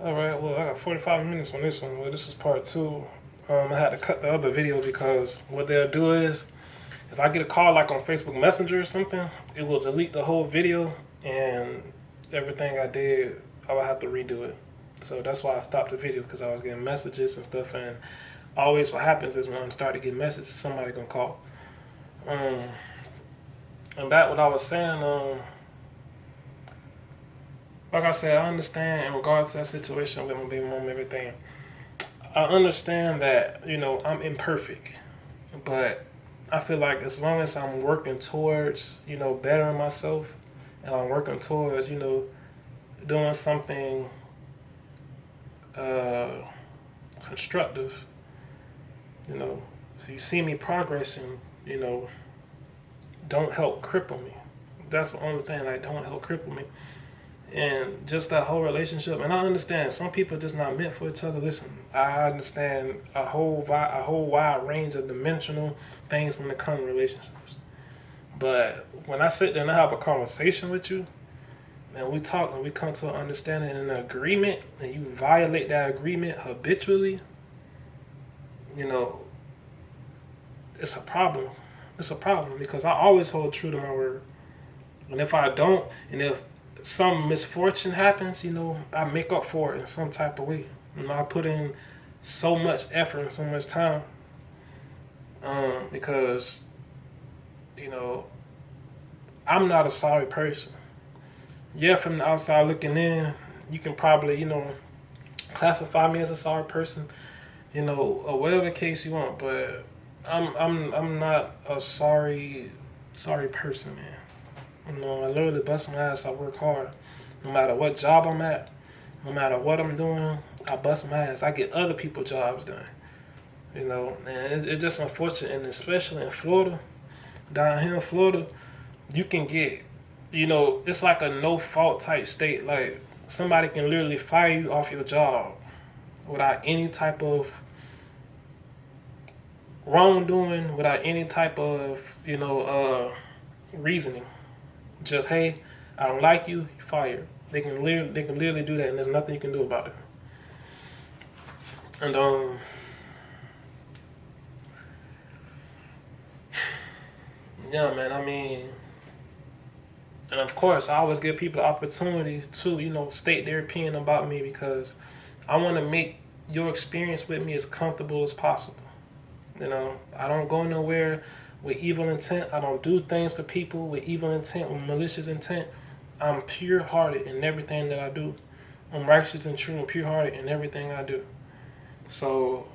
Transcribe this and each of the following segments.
All right, well, I got 45 minutes on this one. Well, this is part two. I had to cut the other video because what they'll do is, if I get a call like on Facebook Messenger or something, it will delete the whole video and everything I did, I would have to redo it. So that's why I stopped the video because I was getting messages and stuff. And always what happens is when I start to get messages, somebody gonna call. Um, and back what I was saying, like I said, I understand in regards to that situation with my baby mom, everything. I understand that, I'm imperfect, but I feel like as long as I'm working towards, bettering myself and I'm working towards, doing something uh, constructive, so you see me progressing, don't help cripple me. That's the only thing, like, don't help cripple me. And just that whole relationship, and I understand some people are just not meant for each other. Listen, I understand a whole wide range of dimensional things when it comes to relationships. But when I sit there and I have a conversation with you, and we talk and we come to an understanding and an agreement, and you violate that agreement habitually, you know, it's a problem. It's a problem because I always hold true to my word. And if I don't, and if some misfortune happens, I make up for it in some type of way. I put in so much effort and so much time because, you know, I'm not a sorry person. Yeah, from the outside looking in, you can probably, classify me as a sorry person, or whatever the case you want. But I'm not a sorry person, man. I literally bust my ass. I work hard. No matter what job I'm at, no matter what I'm doing, I bust my ass. I get other people's jobs done. And it's just unfortunate, and especially in Florida, down here in Florida, you can get, it's like a no fault type state. Like somebody can literally fire you off your job without any type of wrongdoing, without any type of, reasoning. Just, hey, I don't like you, you're fired. They can literally do that, and there's nothing you can do about it. And yeah, man. I mean, and of course, I always give people the opportunity to, state their opinion about me because I want to make your experience with me as comfortable as possible. I don't go nowhere with evil intent. I don't do things to people with evil intent, with malicious intent. I'm pure hearted in everything that I do. I'm righteous and true and pure hearted in everything I do. So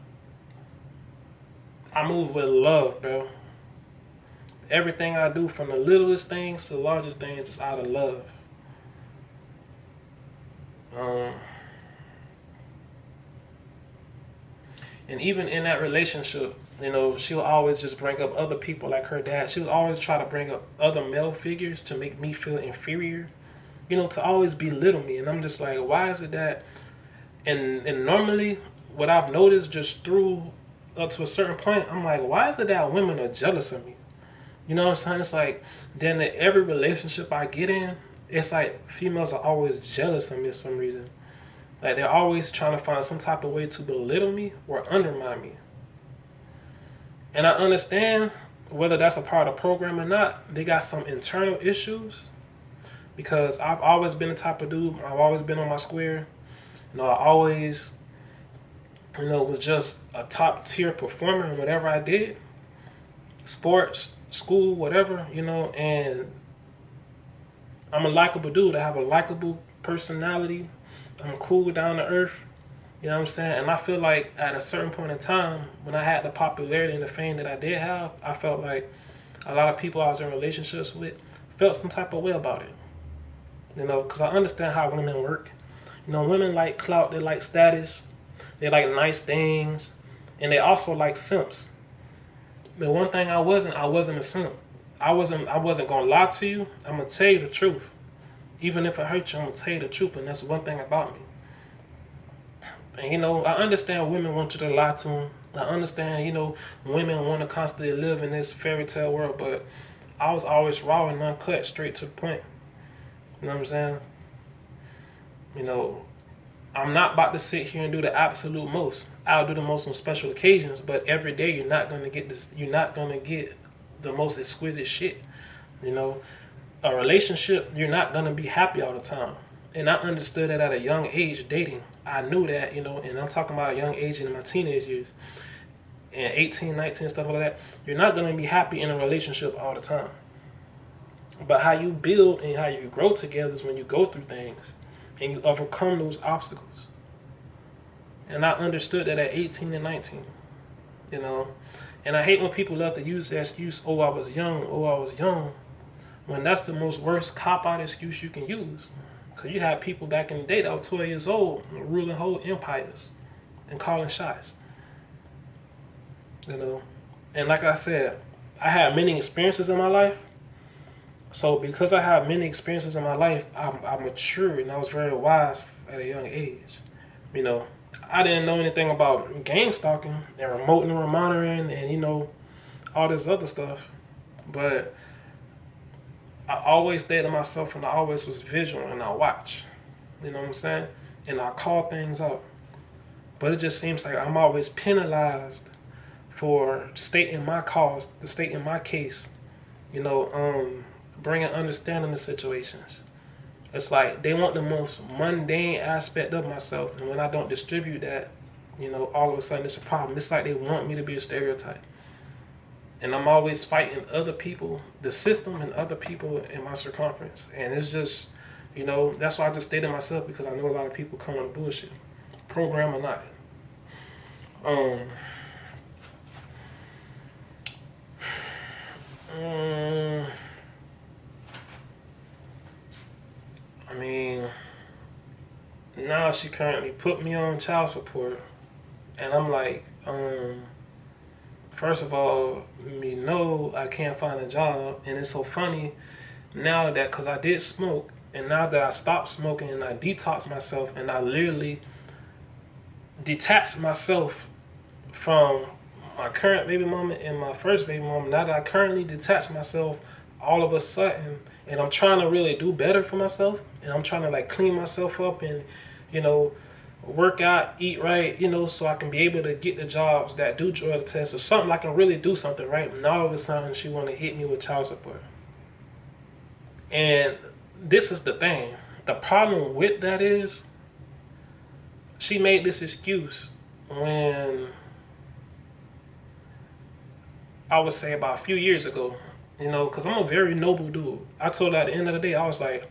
I move with love, bro. Everything I do, from the littlest things to the largest things, is out of love. Um, and even in that relationship, she'll always just bring up other people like her dad. She'll always try to bring up other male figures to make me feel inferior, to always belittle me. And I'm just like, why is it that? And normally, what I've noticed just through up to a certain point, I'm like, why is it that women are jealous of me? You know what I'm saying? It's like, then in every relationship I get in, it's like females are always jealous of me for some reason. Like they're always trying to find some type of way to belittle me or undermine me. And I understand whether that's a part of the program or not, they got some internal issues because I've always been the type of dude, I've always been on my square. I always, was just a top tier performer in whatever I did. Sports, school, whatever, and I'm a likable dude. I have a likable personality. I'm cool, down to earth. You know what I'm saying? And I feel like at a certain point in time, when I had the popularity and the fame that I did have, I felt like a lot of people I was in relationships with felt some type of way about it. Because I understand how women work. Women like clout, they like status, they like nice things, and they also like simps. But one thing I wasn't a simp. I wasn't gonna lie to you. I'm gonna tell you the truth. Even if it hurts you, I'm gonna tell you the truth, and that's one thing about me. And I understand women want you to lie to them. I understand, women want to constantly live in this fairy tale world, but I was always raw and uncut, straight to the point. You know what I'm saying? You know, I'm not about to sit here and do the absolute most. I'll do the most on special occasions, but every day you're not gonna get this. You're not gonna get the most exquisite shit. You know, a relationship, you're not gonna be happy all the time. And I understood that at a young age dating. I knew that, and I'm talking about a young age in my teenage years. And 18, 19, stuff like that. You're not gonna be happy in a relationship all the time. But how you build and how you grow together is when you go through things and you overcome those obstacles. And I understood that at 18 and 19, you know. And I hate when people love to use the excuse, oh, I was young, when that's the most worst cop-out excuse you can use. Because you had people back in the day that were 12 years old ruling whole empires and calling shots, you know. And like I said, I had many experiences in my life. So because I had many experiences in my life, I matured and I was very wise at a young age. You know, I didn't know anything about gang stalking and remote neural monitoring and, all this other stuff. But I always stayed to myself and I always was visual and I watch. You know what I'm saying? And I call things out. But it just seems like I'm always penalized for stating my cause, stating my case, bringing understanding to situations. It's like they want the most mundane aspect of myself, and when I don't distribute that, all of a sudden it's a problem. It's like they want me to be a stereotype. And I'm always fighting other people, the system and other people in my circumference. And it's just, that's why I just stay to myself, because I know a lot of people come on bullshit, program or not. I mean, now she currently put me on child support, and I'm like, first of all, I can't find a job, and it's so funny now that, because I did smoke, and now that I stopped smoking and I detoxed myself, and I literally detached myself from my current baby mama and my first baby mama, now that I currently detached myself, all of a sudden, and I'm trying to really do better for myself, and I'm trying to like clean myself up and, work out, eat right, so I can be able to get the jobs that do drug tests or something. I can really do something right. And all of a sudden, she want to hit me with child support. And this is the thing. The problem with that is she made this excuse when I would say about a few years ago, because I'm a very noble dude. I told her at the end of the day, I was like,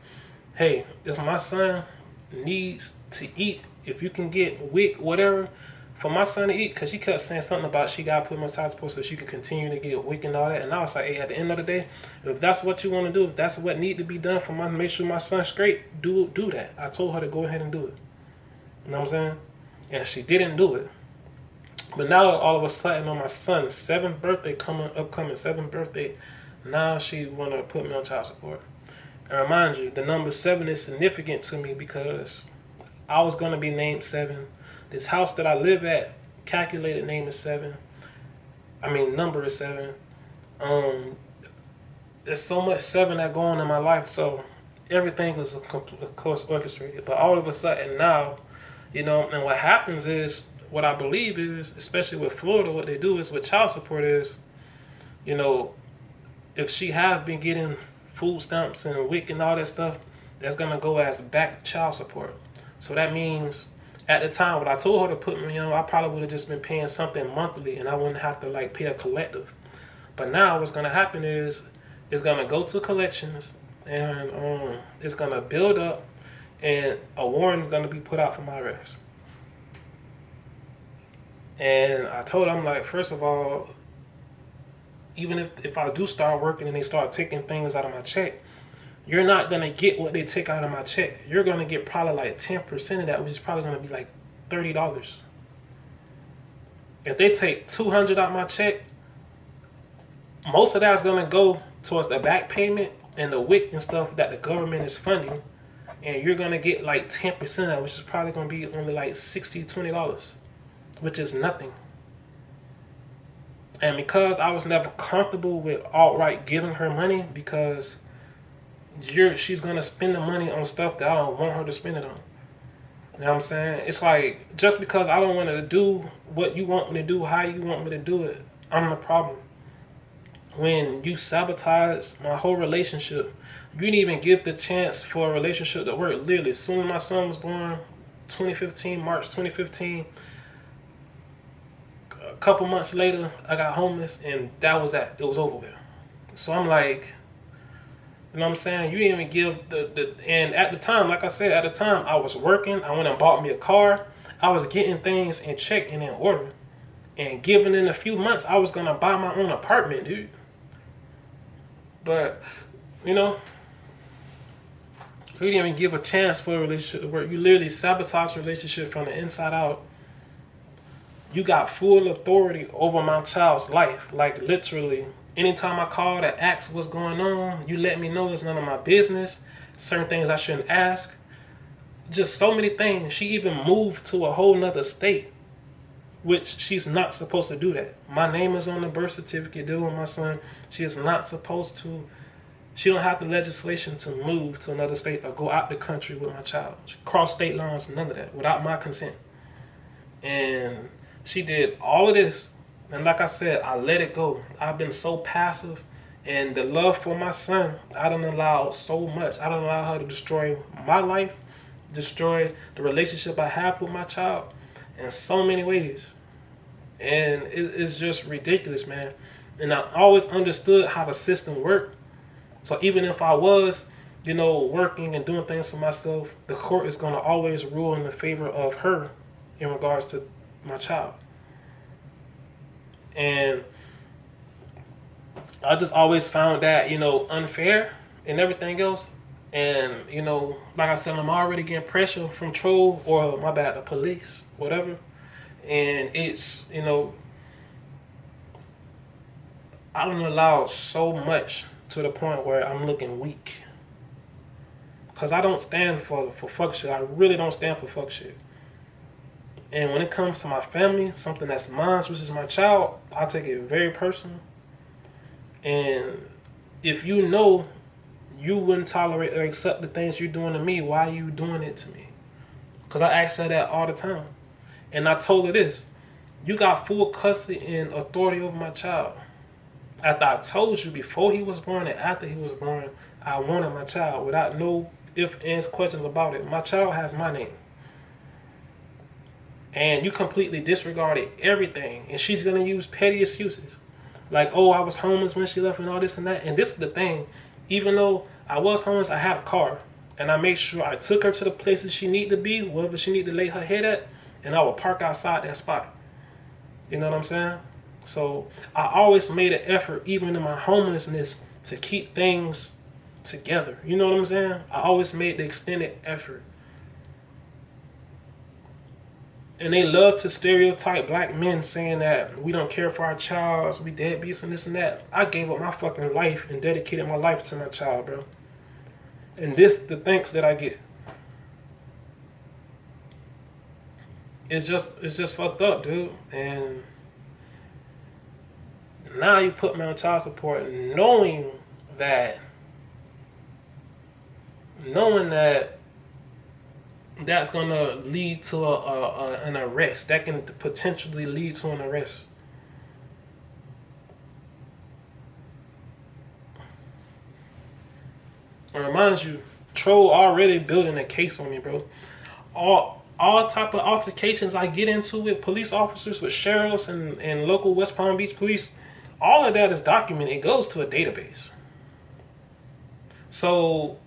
hey, if my son needs to eat, if you can get WIC, whatever, for my son to eat, because she kept saying something about she got to put him on child support so she could continue to get WIC and all that. And I was like, hey, at the end of the day, if that's what you want to do, if that's what need to be done for make sure my son's straight, do that. I told her to go ahead and do it. You know what I'm saying? And she didn't do it. But now all of a sudden on my son's 7th birthday, upcoming 7th birthday, now she want to put me on child support. And remind you, the number 7 is significant to me because I was going to be named 7. This house that I live at, calculated name is 7. Number is 7. There's so much 7 that go on in my life, so everything is of course orchestrated. But all of a sudden now, and what happens is, what I believe is, especially with Florida, what they do is with child support is, if she have been getting food stamps and WIC and all that stuff, that's going to go as back child support. So that means at the time when I told her to put me on, I probably would have just been paying something monthly and I wouldn't have to like pay a collective. But now what's going to happen is it's going to go to collections and it's going to build up and a warrant is going to be put out for my arrest. And I told her, I'm like, first of all, even if I do start working and they start taking things out of my check, you're not going to get what they take out of my check. You're going to get probably like 10% of that, which is probably going to be like $30. If they take $200 out my check, most of that's going to go towards the back payment and the WIC and stuff that the government is funding. And you're going to get like 10% of that, which is probably going to be only like $60, $20, which is nothing. And because I was never comfortable with outright giving her money, because she's going to spend the money on stuff that I don't want her to spend it on. You know what I'm saying? It's like, just because I don't want to do what you want me to do, how you want me to do it, I'm the problem. When you sabotage my whole relationship, you didn't even give the chance for a relationship to work. Literally, as soon as my son was born, 2015, March 2015, a couple months later, I got homeless, and that was that. It was over with. So I'm like, you know what I'm saying? You didn't even give and at the time, like I said, at the time, I was working. I went and bought me a car. I was getting things in check and in order. And given in a few months, I was going to buy my own apartment, dude. But, you know, you didn't even give a chance for a relationship to work. You literally sabotage the relationship from the inside out. You got full authority over my child's life. Like, literally, anytime I call to ask what's going on, you let me know it's none of my business. Certain things I shouldn't ask. Just so many things. She even moved to a whole nother state, which she's not supposed to do that. My name is on the birth certificate dealing with my son. She is not supposed to. She don't have the legislation to move to another state or go out the country with my child. Cross state lines, none of that, without my consent. And she did all of this. And like I said, I let it go. I've been so passive. And the love for my son, I don't allow so much. I don't allow her to destroy my life, destroy the relationship I have with my child in so many ways. And it's just ridiculous, man. And I always understood how the system worked. So even if I was, working and doing things for myself, the court is going to always rule in the favor of her in regards to my child. And I just always found that, unfair and everything else. And, like I said, I'm already getting pressure from troll or, my bad, the police, whatever. And it's, I don't allow so much to the point where I'm looking weak. Because I don't stand for fuck shit. I really don't stand for fuck shit. And when it comes to my family, something that's mine, which is my child, I take it very personal. And if you know you wouldn't tolerate or accept the things you're doing to me, why are you doing it to me? Because I ask her that all the time. And I told her this. You got full custody and authority over my child. After I told you before he was born and after he was born, I wanted my child without no ifs, ands, questions about it. My child has my name. And you completely disregarded everything. And she's going to use petty excuses. Like, oh, I was homeless when she left and all this and that. And this is the thing. Even though I was homeless, I had a car. And I made sure I took her to the places she needed to be, wherever she needed to lay her head at. And I would park outside that spot. You know what I'm saying? So I always made an effort, even in my homelessness, to keep things together. You know what I'm saying? I always made the extended effort. And they love to stereotype black men saying that we don't care for our child, we deadbeats and this and that. I gave up my fucking life and dedicated my life to my child, bro. And this the thanks that I get. It's just fucked up, dude. And now you put me on child support knowing that that's gonna lead to an arrest. That can potentially lead to an arrest. And reminds you, Troll already building a case on me, bro. All type of altercations I get into with police officers, with sheriffs and local West Palm Beach police, all of that is documented. It goes to a database. So,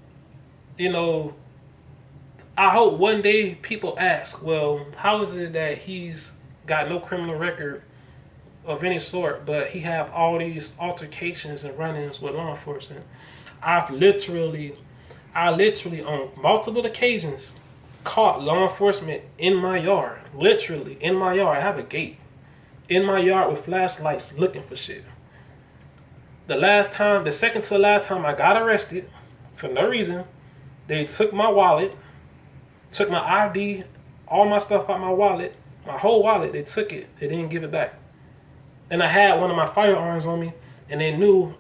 I hope one day people ask, well, how is it that he's got no criminal record of any sort, but he have all these altercations and run-ins with law enforcement? I literally on multiple occasions caught law enforcement in my yard. Literally in my yard. I have a gate. In my yard with flashlights looking for shit. The second to the last time I got arrested for no reason, they took my wallet, took my ID, all my stuff out my wallet, my whole wallet, they took it. They didn't give it back. And I had one of my firearms on me, and they knew,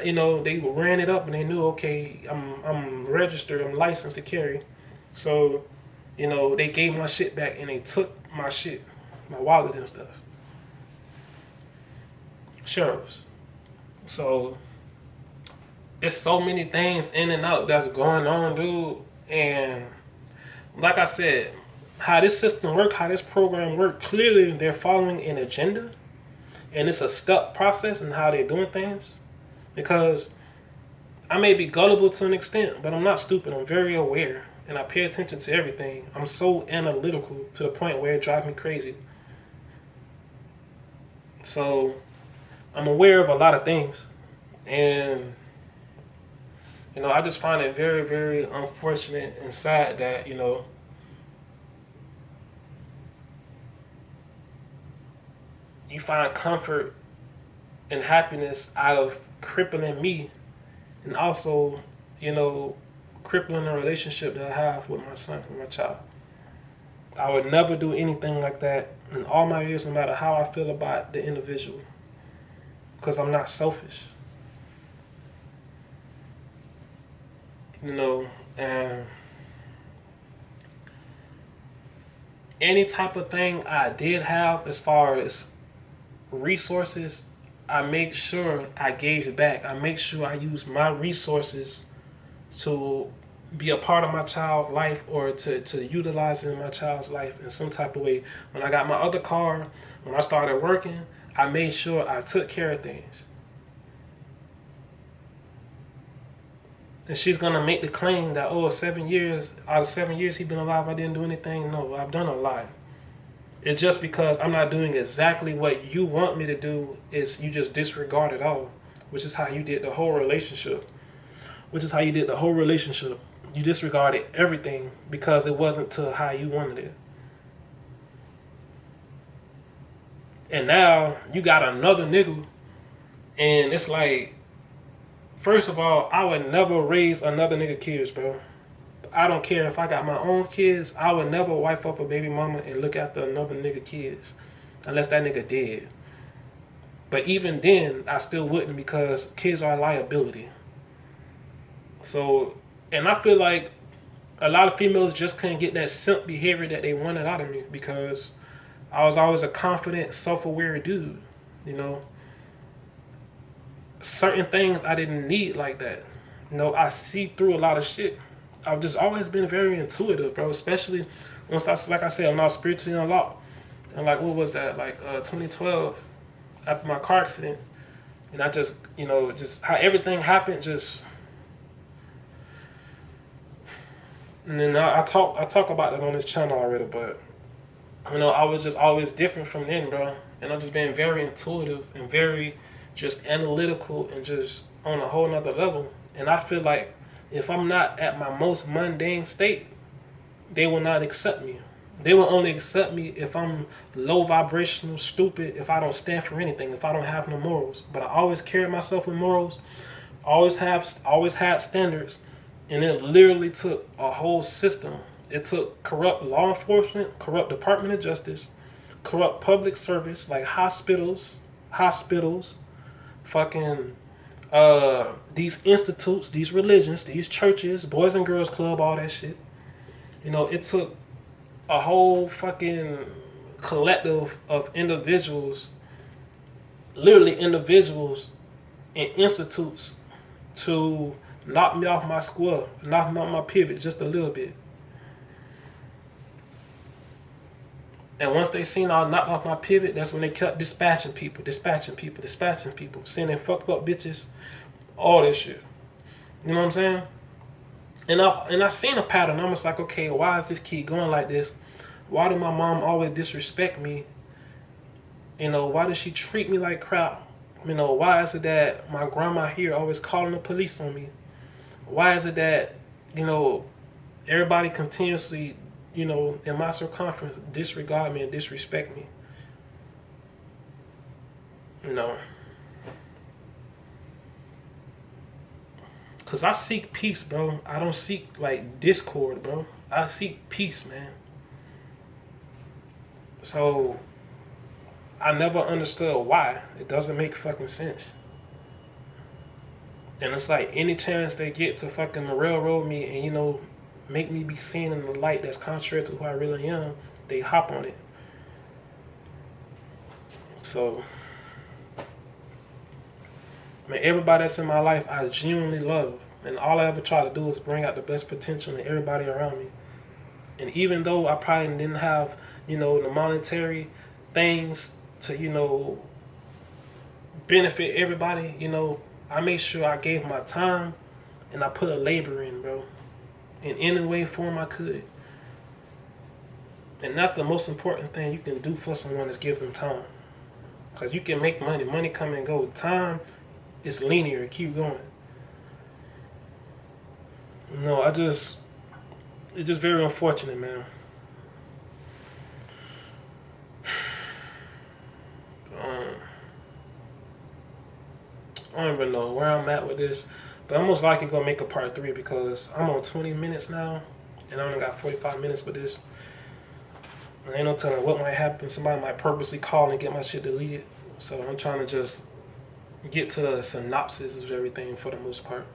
they ran it up and they knew, okay, I'm registered, I'm licensed to carry. So They gave my shit back and they took my shit, my wallet and stuff. Sheriffs. So it's so many things in and out that's going on, dude. And like I said, how this system work, how this program work, clearly they're following an agenda, and it's a step process in how they're doing things. Because I may be gullible to an extent, but I'm not stupid. I'm very aware, and I pay attention to everything. I'm so analytical to the point where it drives me crazy. So I'm aware of a lot of things, and I just find it very, very unfortunate and sad that you find comfort and happiness out of crippling me, and also, crippling the relationship that I have with my son and my child. I would never do anything like that in all my years, no matter how I feel about the individual, because I'm not selfish. And any type of thing I did have as far as resources, I make sure I gave it back. I make sure I use my resources to be a part of my child's life, or to utilize it in my child's life in some type of way. When I got my other car, when I started working, I made sure I took care of things. And she's gonna make the claim that, 7 years out of 7 years he's been alive, I didn't do anything. No, I've done a lot. It's just because I'm not doing exactly what you want me to do, is you just disregard it all, which is how you did the whole relationship. You disregarded everything because it wasn't to how you wanted it. And now you got another nigga, and it's like, first of all, I would never raise another nigga kids, bro. I don't care if I got my own kids. I would never wife up a baby mama and look after another nigga kids, unless that nigga dead. But even then, I still wouldn't, because kids are a liability. So, and I feel like a lot of females just couldn't get that simp behavior that they wanted out of me, because I was always a confident, self-aware dude. Certain things I didn't need like that. I see through a lot of shit. I've just always been very intuitive, bro. Especially once like I said, I'm not spiritually unlocked. And like, what was that? Like 2012, after my car accident, and I just, just how everything happened, just. And then I talk about that on this channel already, but I was just always different from then, bro. And I've just been very intuitive and very just analytical and just on a whole nother level. And I feel like if I'm not at my most mundane state, they will not accept me. They will only accept me if I'm low vibrational, stupid, if I don't stand for anything, if I don't have no morals. But I always carry myself with morals, always had standards, and it literally took a whole system. It took corrupt law enforcement, corrupt Department of Justice, corrupt public service like hospitals, fucking these institutes, these religions, these churches, Boys and Girls Club, all that shit. It took a whole fucking collective of individuals, literally individuals and institutes, to knock me off my square, knock me off my pivot just a little bit. And once they seen I knocked off my pivot, that's when they kept dispatching people, sending fucked up bitches, all this shit. You know what I'm saying? And I seen a pattern. I'm just like, okay, why is this kid going like this? Why did my mom always disrespect me? Why does she treat me like crap? Why is it that my grandma here always calling the police on me? Why is it that, everybody continuously, in my circumference, disregard me and disrespect me? Because I seek peace, bro. I don't seek, like, discord, bro. I seek peace, man. So, I never understood why. It doesn't make fucking sense. And it's like, any chance they get to fucking railroad me and, make me be seen in the light that's contrary to who I really am, they hop on it. So, man, everybody that's in my life, I genuinely love. And all I ever try to do is bring out the best potential in everybody around me. And even though I probably didn't have, the monetary things to, benefit everybody, I made sure I gave my time and I put a labor in, bro. In any way, form I could. And that's the most important thing you can do for someone is give them time. Because you can make money. Money come and go. Time is linear. Keep going. No, it's just very unfortunate, man. I don't even know where I'm at with this, but I'm most likely gonna make a part 3 because I'm on 20 minutes now, and I only got 45 minutes with this. And ain't no telling what might happen. Somebody might purposely call and get my shit deleted. So I'm trying to just get to the synopsis of everything for the most part.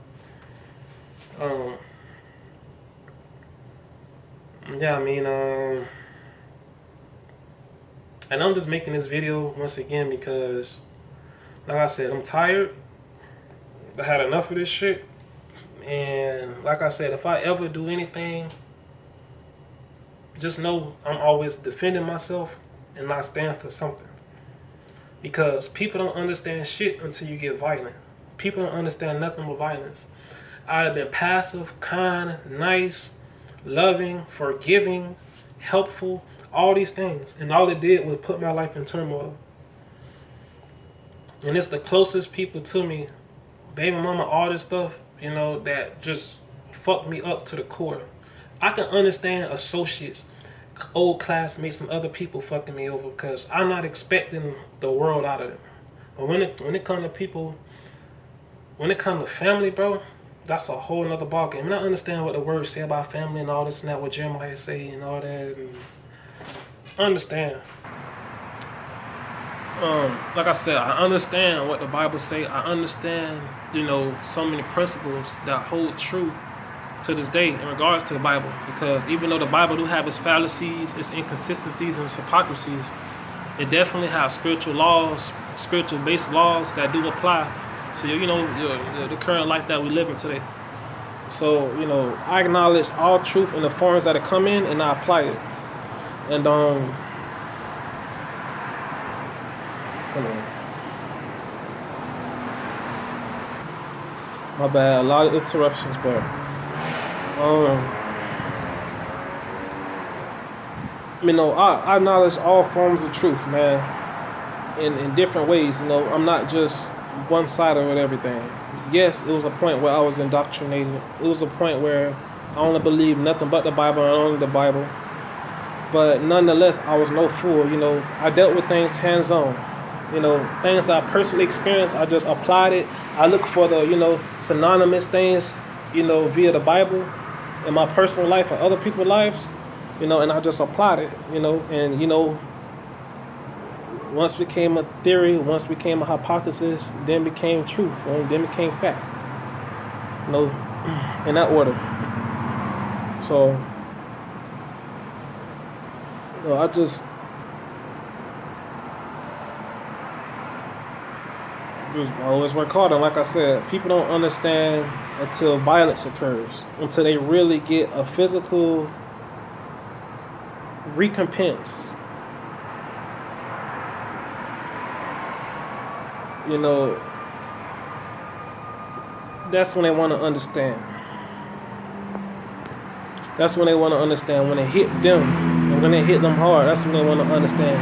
Yeah, I mean, and I'm just making this video once again because, like I said, I'm tired. I had enough of this shit. And like I said, if I ever do anything, just know I'm always defending myself and not stand for something. Because people don't understand shit until you get violent. People don't understand nothing but violence. I'd have been passive, kind, nice, loving, forgiving, helpful, all these things. And all it did was put my life in turmoil. And it's the closest people to me, baby mama, all this stuff, that just fucked me up to the core. I can understand associates, old classmates, and other people fucking me over because I'm not expecting the world out of them. But when it comes to people, when it comes to family, bro, that's a whole nother ballgame. And I understand what the words say about family and all this and that, what Jeremiah say and all that. And I understand. Like I said, I understand what the Bible say. I understand, so many principles that hold true to this day in regards to the Bible. Because even though the Bible do have its fallacies, its inconsistencies, and its hypocrisies, it definitely has spiritual laws, spiritual-based laws that do apply to the current life that we live in today. So, I acknowledge all truth in the forms that it come in, and I apply it. And my bad, a lot of interruptions, but I acknowledge all forms of truth, man, in different ways. I'm not just one-sided with everything. Yes, it was a point where I was indoctrinated. It was a point where I only believed nothing but the Bible and only the Bible. But nonetheless, I was no fool. I dealt with things hands-on. Things I personally experienced, I just applied it. I look for the, synonymous things, via the Bible in my personal life or other people's lives, and I just applied it, and, once became a theory, once became a hypothesis, then became truth, then became fact, in that order. So, I just always work hard. And like I said, people don't understand until violence occurs, until they really get a physical recompense. That's when they want to understand. That's when they want to understand. When it hit them, and when it hit them hard, that's when they want to understand.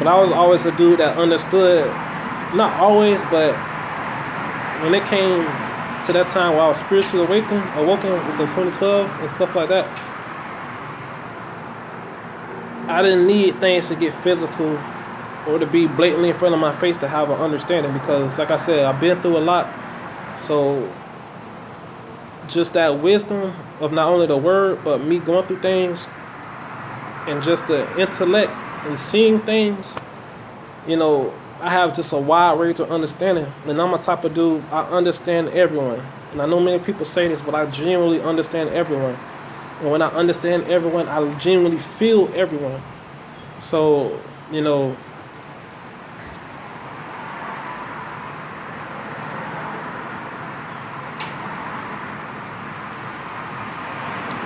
But I was always a dude that understood. Not always, but when it came to that time where I was spiritually awoken within 2012 and stuff like that, I didn't need things to get physical or to be blatantly in front of my face to have an understanding because, like I said, I've been through a lot. So just that wisdom of not only the word, but me going through things and just the intellect and seeing things, I have just a wide range of understanding. And I'm a type of dude, I understand everyone. And I know many people say this, but I genuinely understand everyone. And when I understand everyone, I genuinely feel everyone. So,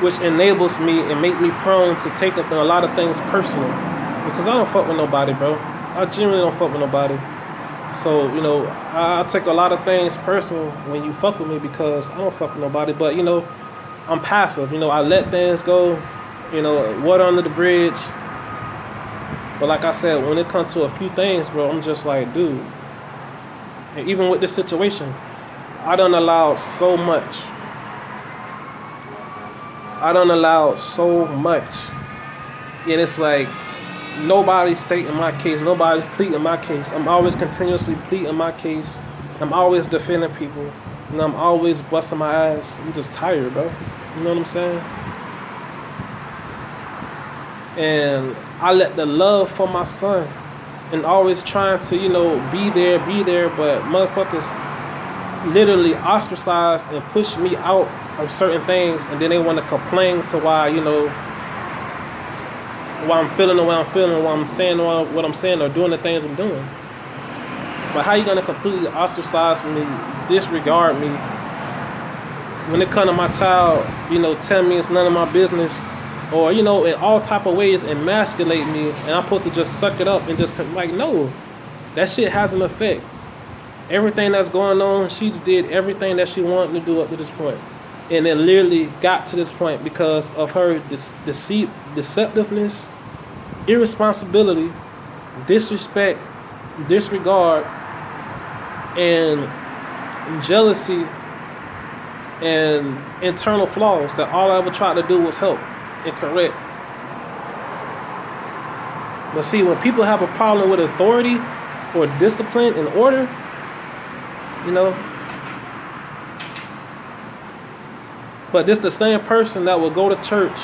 which enables me and make me prone to take up a lot of things personal. Because I don't fuck with nobody, bro. I genuinely don't fuck with nobody. So, I take a lot of things personal when you fuck with me because I don't fuck with nobody. But, I'm passive. I let things go, water under the bridge. But like I said, when it comes to a few things, bro, I'm just like, dude. And even with this situation, I done allowed so much. And it's like, nobody's stating my case. Nobody's pleading my case. I'm always continuously pleading my case. I'm always defending people. And I'm always busting my ass. I'm just tired, bro. You know what I'm saying? And I let the love for my son and always trying to, be there, but motherfuckers literally ostracize and push me out of certain things, and then they want to complain to why, why I'm feeling the way I'm feeling, why I'm saying what I'm saying, or doing the things I'm doing. But how you gonna completely ostracize me, disregard me, when it comes to my child, tell me it's none of my business, or, in all type of ways emasculate me, and I'm supposed to just suck it up and just, like, no, that shit has an effect. Everything that's going on, she just did everything that she wanted to do up to this point. And it literally got to this point because of her deceptiveness, irresponsibility, disrespect, disregard, and jealousy, and internal flaws that all I ever tried to do was help and correct. But see, when people have a problem with authority or discipline and order, but this the same person that will go to church,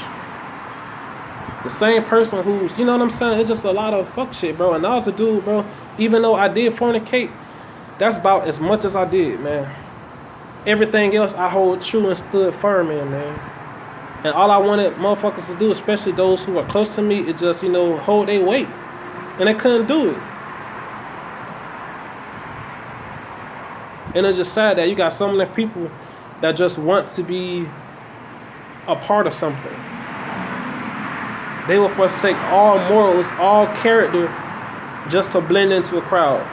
the same person who's, you know what I'm saying? It's just a lot of fuck shit, bro. And I was a dude, bro, even though I did fornicate, that's about as much as I did, man. Everything else I hold true and stood firm in, man. And all I wanted motherfuckers to do, especially those who are close to me, is just, hold their weight. And they couldn't do it. And it's just sad that you got so many people that just want to be a part of something. They will forsake all morals, all character, just to blend into a crowd.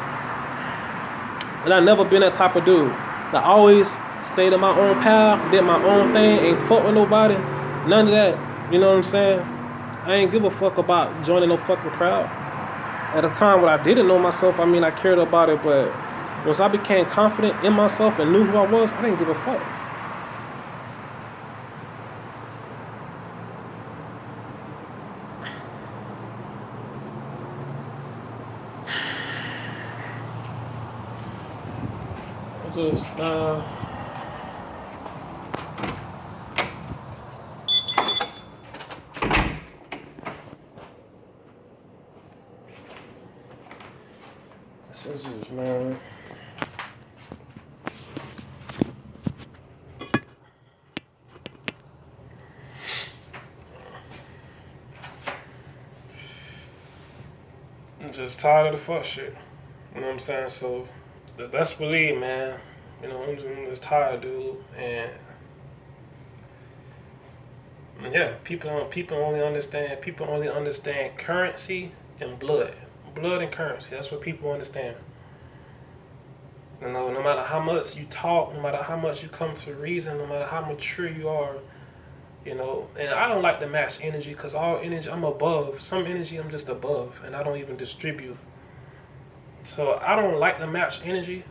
And I've never been that type of dude. I always stayed in my own path, did my own thing, ain't fuck with nobody. None of that. You know what I'm saying? I ain't give a fuck about joining no fucking crowd. At a time when I didn't know myself, I cared about it, but once I became confident in myself and knew who I was, I didn't give a fuck. Scissors, man. I'm just tired of the fuck shit. You know what I'm saying? So, the best believe, man. I'm just tired, dude. And yeah, people only understand currency and blood. Blood and currency. That's what people understand. No matter how much you talk, no matter how much you come to reason, no matter how mature you are, and I don't like to match energy because all energy, I'm above. Some energy, I'm just above, and I don't even distribute. So I don't like to match energy,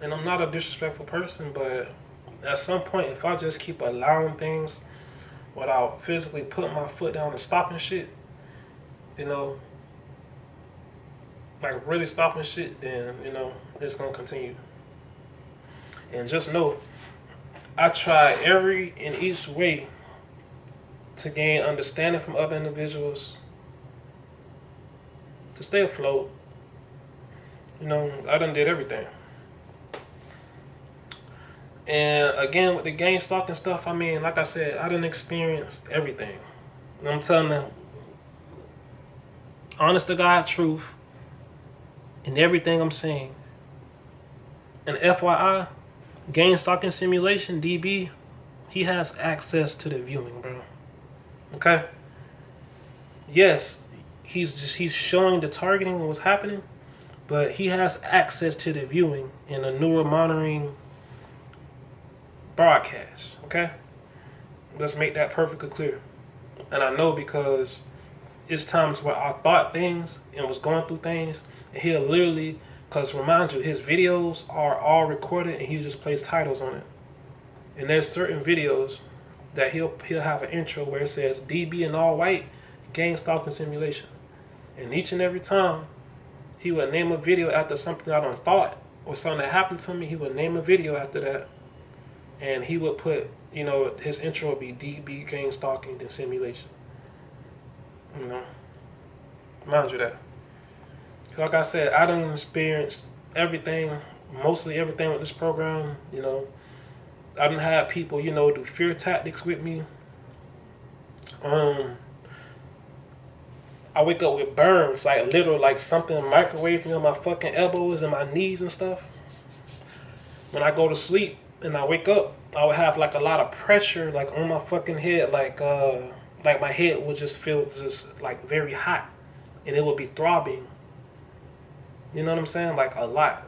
and I'm not a disrespectful person, but at some point, if I just keep allowing things without physically putting my foot down and stopping shit, like really stopping shit, then, it's going to continue. And just know, I try every and each way to gain understanding from other individuals, to stay afloat. I done did everything. And again, with the gang stalking stuff, I mean, like I said, I done experienced everything. I'm telling you, honest to God truth in everything I'm saying. And FYI, gang stalking simulation, DB, he has access to the viewing, bro. Okay? Yes, he's showing the targeting and what's happening, but he has access to the viewing in a neural monitoring broadcast. Okay? Let's make that perfectly clear. And I know because it's times where I thought things and was going through things, and he'll literally, because remind you, his videos are all recorded and he just plays titles on it. And there's certain videos that he'll have an intro where it says DB in all white, gang stalking simulation. And each and every time he would name a video after something I done thought or something that happened to me, he would name a video after that. And he would put, his intro would be DB gang stalking and simulation. Mind you that. Like I said, I done experienced everything, mostly everything with this program. I done had people, do fear tactics with me. I wake up with burns, like literal, like something microwaved me on my fucking elbows and my knees and stuff. When I go to sleep and I wake up, I would have like a lot of pressure, like on my fucking head, like my head would just feel just like very hot, and it would be throbbing. You know what I'm saying? Like a lot.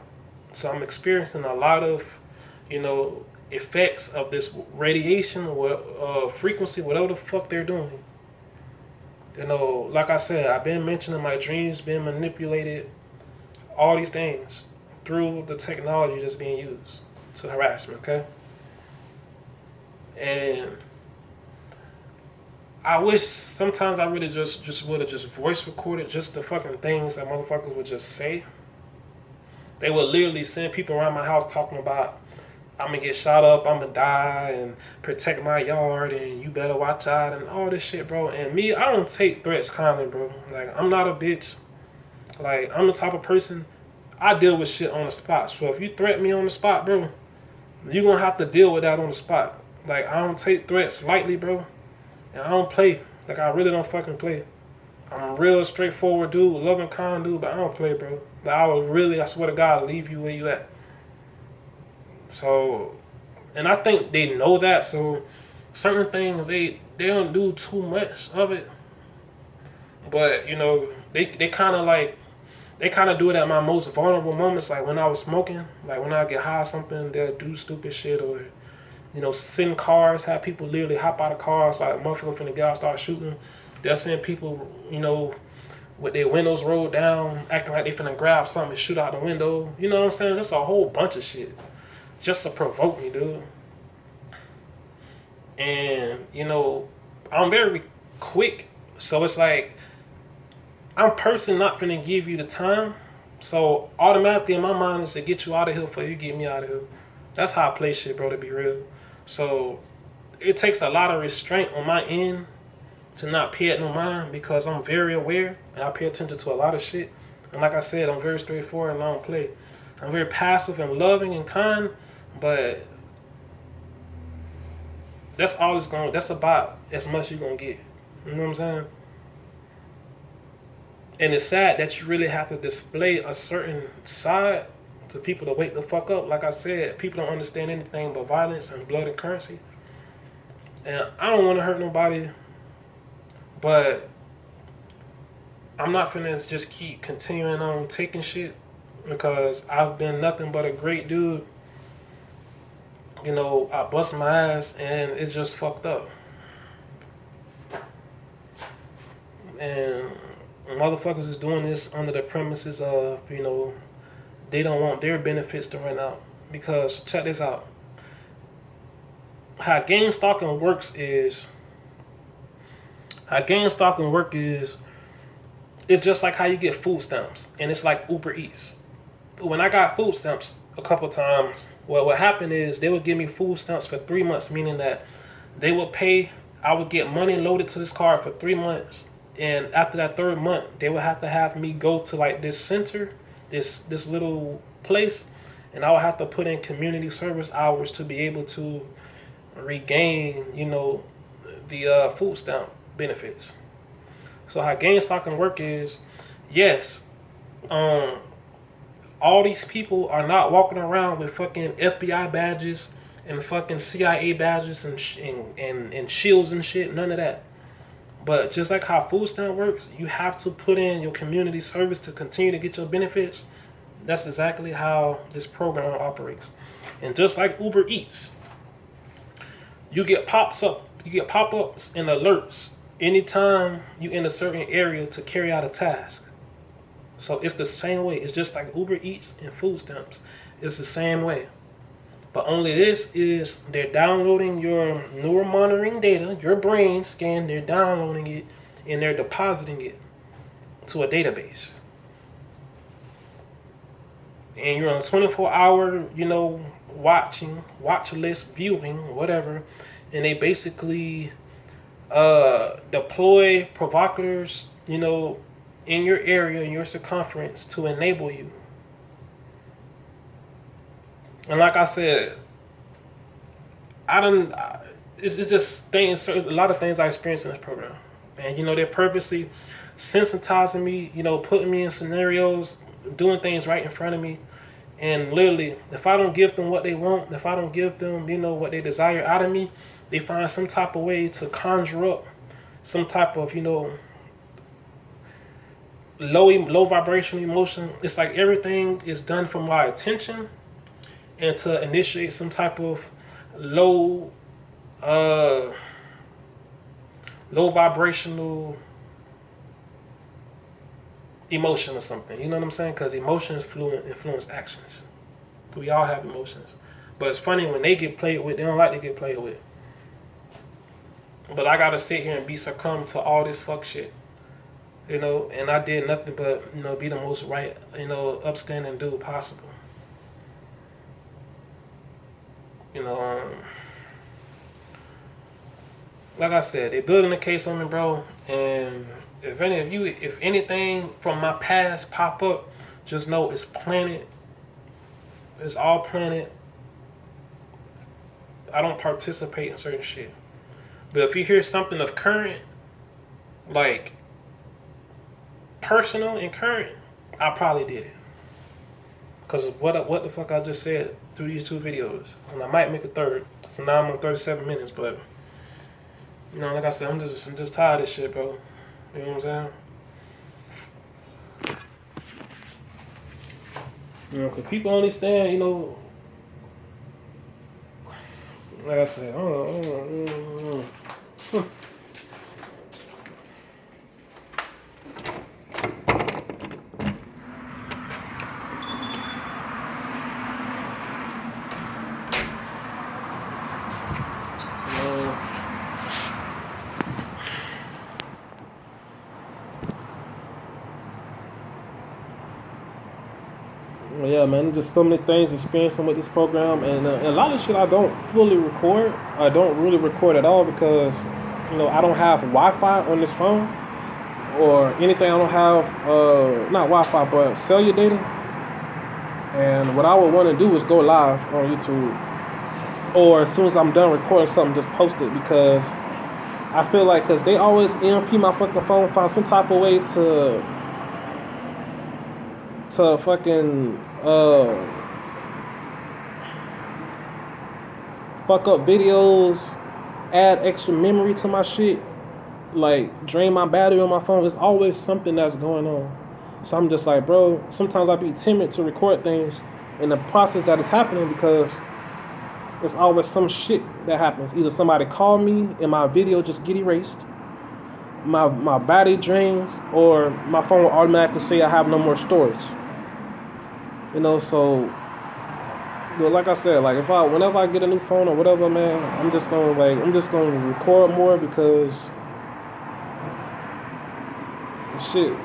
So I'm experiencing a lot of, effects of this radiation or frequency, whatever the fuck they're doing. Like I said, I've been mentioning my dreams being manipulated, all these things through the technology that's being used to harass me, okay? And I wish sometimes I really just would have just voice recorded just the fucking things that motherfuckers would just say. They would literally send people around my house talking about, I'm gonna get shot up, I'm gonna die, and protect my yard, and you better watch out, and all this shit, bro. And me, I don't take threats kindly, bro. Like, I'm not a bitch. Like, I'm the type of person, I deal with shit on the spot. So if you threaten me on the spot, bro, you're gonna have to deal with that on the spot. Like, I don't take threats lightly, bro. And I don't play. Like, I really don't fucking play. I'm a real straightforward dude, loving, kind dude, but I don't play, bro. Like, I swear to God, leave you where you at. So, and I think they know that, so certain things, they don't do too much of it. But, they kind of do it at my most vulnerable moments, like when I was smoking, like when I get high or something, they'll do stupid shit, or send cars, have people literally hop out of cars, like motherfucker finna get out, start shooting. They'll send people, with their windows rolled down, acting like they finna grab something and shoot out the window. You know what I'm saying? Just a whole bunch of shit. Just to provoke me, dude. And, I'm very quick. So it's like, I'm personally not finna give you the time. So automatically in my mind is to get you out of here before you get me out of here. That's how I play shit, bro, to be real. So it takes a lot of restraint on my end to not pay it no mind, because I'm very aware and I pay attention to a lot of shit. And like I said, I'm very straightforward and I don't play. I'm very passive and loving and kind, but that's about as much you're gonna get. You know what I'm saying? And it's sad that you really have to display a certain side to people to wake the fuck up. Like I said, people don't understand anything but violence and blood and currency. And I don't want to hurt nobody, but I'm not finna just keep continuing on taking shit, because I've been nothing but a great dude. I bust my ass and it's just fucked up. And motherfuckers is doing this under the premises of, they don't want their benefits to run out. Because check this out. How gang stalking is it's just like how you get food stamps, and it's like Uber Eats. When I got food stamps a couple times, what happened is they would give me food stamps for 3 months, meaning that they would pay, I would get money loaded to this card for 3 months, and after that third month, they would have to have me go to like this center, this little place, and I would have to put in community service hours to be able to regain, the food stamp benefits. So how gang stalking work is, yes, um, all these people are not walking around with fucking FBI badges and fucking CIA badges and shields and shit. None of that. But just like how food stamp works, you have to put in your community service to continue to get your benefits. That's exactly how this program operates. And just like Uber Eats, you get pop-ups and alerts anytime you in a certain area to carry out a task. So it's the same way. It's just like Uber Eats and food stamps. It's the same way. But only this is they're downloading your neuromonitoring data, your brain scan, they're downloading it and they're depositing it to a database. And you're on a 24-hour, watch list, viewing, whatever. And they basically deploy provocateurs, in your area, in your circumference to enable you. And like I said, it's just things, a lot of things I experienced in this program. And, they're purposely sensitizing me, putting me in scenarios, doing things right in front of me. And literally, if I don't give them what they want, if I don't give them, what they desire out of me, they find some type of way to conjure up some type of, low vibrational emotion. It's like everything is done for my attention and to initiate some type of low vibrational emotion or something. You know what I'm saying? Because emotions influence actions. We all have emotions. But it's funny when they get played with, they don't like to get played with. But I gotta sit here and be succumb to all this fuck shit. And I did nothing but, be the most right, upstanding dude possible. Like I said, they're building a case on me, bro. And if anything from my past pop up, just know it's planted. It's all planted. I don't participate in certain shit. But if you hear something of current, like personal and current, I probably did it. Because what the fuck I just said through these 2 videos. And I might make a third. So now I'm on 37 minutes, but like I said, I'm just tired of this shit, bro. You know what I'm saying? Because people only stand, like I said, I don't know. Yeah, man, just so many things experiencing with this program, and a lot of shit I don't fully record. I don't really record at all because, I don't have Wi-Fi on this phone or anything. I don't have, not Wi-Fi, but cellular data. And what I would want to do is go live on YouTube, or as soon as I'm done recording something, just post it, because I feel like, because they always EMP my fucking phone, find some type of way to fucking fuck up videos, add extra memory to my shit, like drain my battery on my phone. There's always something that's going on. So I'm just like, bro, sometimes I be timid to record things in the process that is happening, because there's always some shit that happens. Either somebody call me and my video just get erased, my battery drains, or my phone will automatically say I have no more storage. So, like I said, like whenever I get a new phone or whatever, man, I'm just gonna record more, because shit,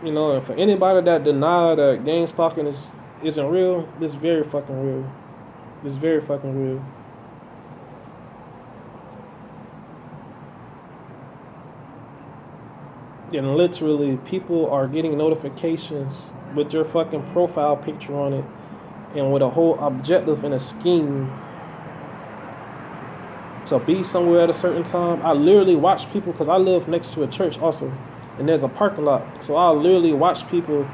and for anybody that deny that gang stalking isn't real, it's very fucking real. It's very fucking real. And literally, people are getting notifications with your fucking profile picture on it, and with a whole objective and a scheme to be somewhere at a certain time. I literally watch people, because I live next to a church also, and there's a parking lot. So I literally watch people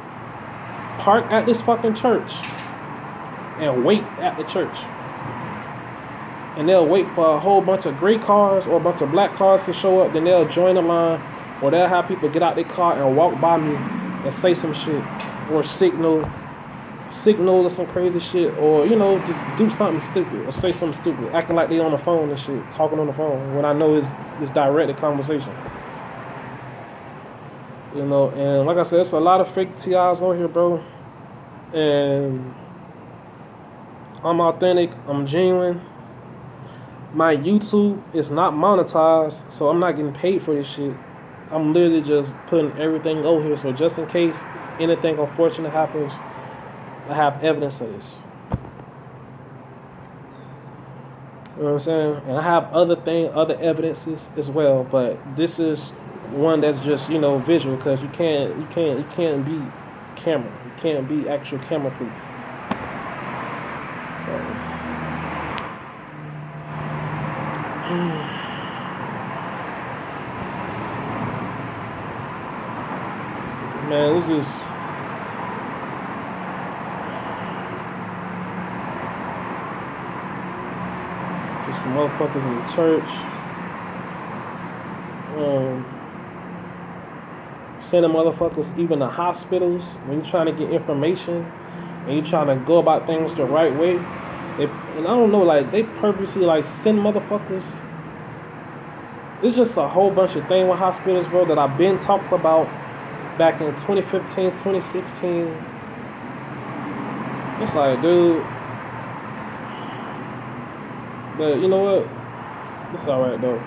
park at this fucking church and wait at the church. And they'll wait for a whole bunch of gray cars or a bunch of black cars to show up. Then they'll join the line, or they'll have people get out their car and walk by me and say some shit, or signal or some crazy shit, or just do something stupid or say something stupid, acting like they on the phone and shit, talking on the phone when I know it's directed conversation. And like I said, it's a lot of fake TIs on here, bro. And I'm authentic, I'm genuine. My YouTube is not monetized, so I'm not getting paid for this shit. I'm literally just putting everything over here, so just in case anything unfortunate happens, I have evidence of this. You know what I'm saying? And I have other evidences as well, but this is one that's just visual, because you can't be camera, you can't be actual camera proof. Man, it's just motherfuckers in the church, sending motherfuckers even to hospitals when you're trying to get information and you're trying to go about things the right way. And I don't know, like, they purposely like send motherfuckers. It's just a whole bunch of things with hospitals, bro, that I've been talked about back in 2015, 2016. It's like, dude. But you know what? It's alright though.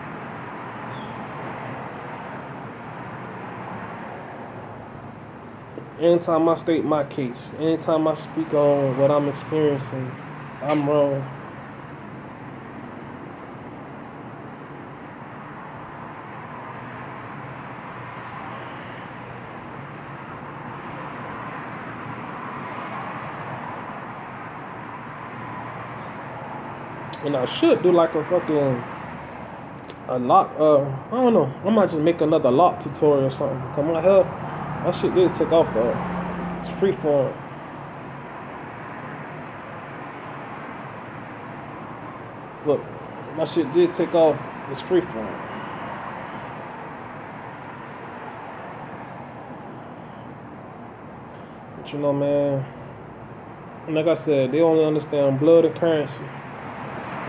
Anytime I state my case, anytime I speak on what I'm experiencing, I'm wrong. And I should do like a lock. I don't know. I might just make another lock tutorial or something. Cause my shit did take off though. It's freeform. Look, my shit did take off. It's freeform. But man, like I said, they only understand blood and currency.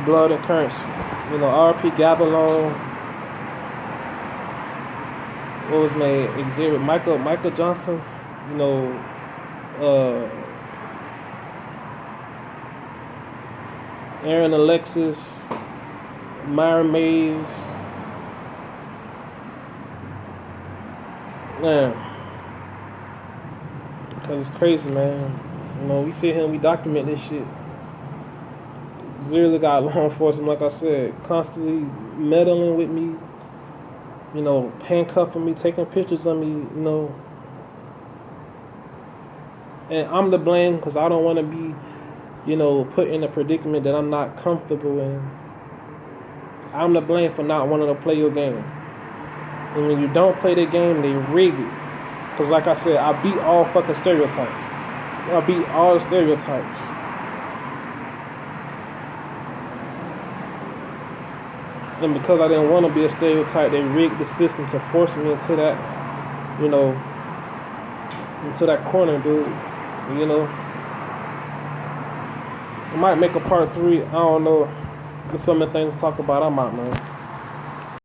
Blood and currency. RP Gabalone. What was his name? Xavier Michael Johnson. Aaron Alexis, Myron Mays. Man. Cause it's crazy, man. We sit here and we document this shit. Literally got law enforcement, like I said, constantly meddling with me, handcuffing me, taking pictures of me, And I'm to blame because I don't want to be, put in a predicament that I'm not comfortable in. I'm to blame for not wanting to play your game. And when you don't play the game, they rig it. Because like I said, I beat all fucking stereotypes. I beat all the stereotypes. And because I didn't want to be a stereotype, they rigged the system to force me into that, into that corner, dude. I might make a part 3. I don't know. There's so many things to talk about. I'm out, man.